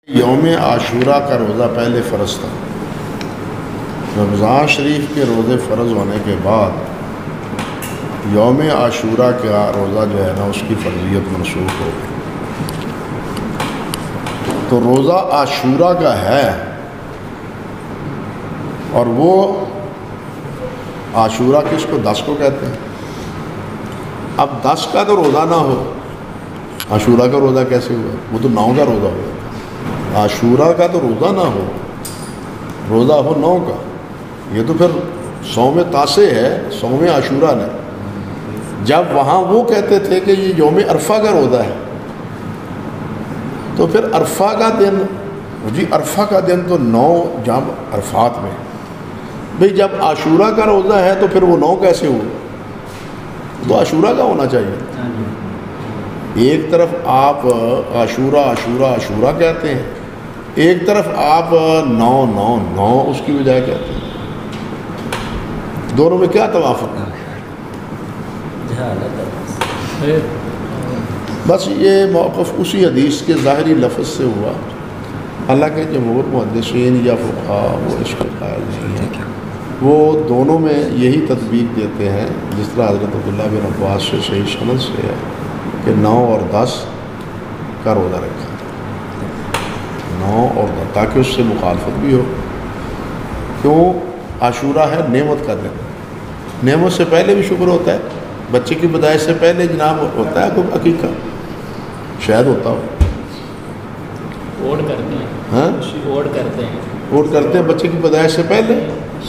یوم عاشورہ کا روزہ پہلے فرض تھا۔ رمضان شریف کے روزے فرض ہونے کے بعد یوم عاشورہ کا روزہ جو ہے نا اس کی فرضیت منسوخ ہو گئی۔ تو روزہ عاشورہ کا ہے اور وہ عاشورہ کس کو 10 کو کہتے ہیں۔ اب 10 کا تو روزہ نہ ہو، عاشورہ کا روزہ کیسے ہوا؟ وہ تو 9 کا روزہ ہوا۔ عاشورہ کا تو روزہ نہ ہو، روزہ ہو 9 کا، یہ تو پھر صوم تاسع ہے، صوم عاشورہ نے۔ جب وہاں وہ کہتے تھے کہ یہ یوم عرفہ کا روزہ ہے، تو پھر عرفہ کا دن، جی عرفہ کا دن تو 9 جب عرفات میں، بھئی جب عاشورہ کا روزہ ہے تو پھر وہ 9 کیسے ہوا؟ تو عاشورہ کا ہونا چاہیے۔ ایک طرف آپ عاشورہ کہتے ہیں، ایک طرف آپ 9 اس کی بجائے کہتے ہیں، دونوں میں کیا توافق ہے؟ بس یہ موقف اسی حدیث کے ظاہری لفظ سے ہوا۔ حالانکہ جمہور محدثین یا فقہاء وہ اس کے قائل نہیں ہیں، وہ دونوں میں یہی تطبیق دیتے ہیں جس طرح حضرت عبداللہ بن عباس سے صحیح سند سے ہے کہ 9 اور 10 کا روزہ رکھا، 9 اور 10، تاکہ اس سے مخالفت بھی ہو۔ کیوں؟ عاشورہ ہے نعمت کا دن، نعمت سے پہلے بھی شکر ہوتا ہے، بچے کی پیدائش سے پہلے جناب ہوتا ہے کوئی عقیقہ، شاید ہوتا ہو، اوڑ کرتے ہیں، ہاں اوٹ کرتے ہیں بچے کی پیدائش سے پہلے،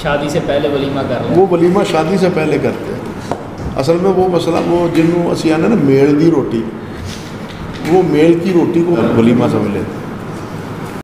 شادی سے پہلے ولیمہ کر لیں، وہ ولیمہ شادی سے پہلے کرتے ہیں۔ اصل میں وہ مسئلہ وہ جنوں اسی آنے نا میل دی روٹی، وہ میل کی روٹی کو ولیمہ سمجھ لیتے ہیں۔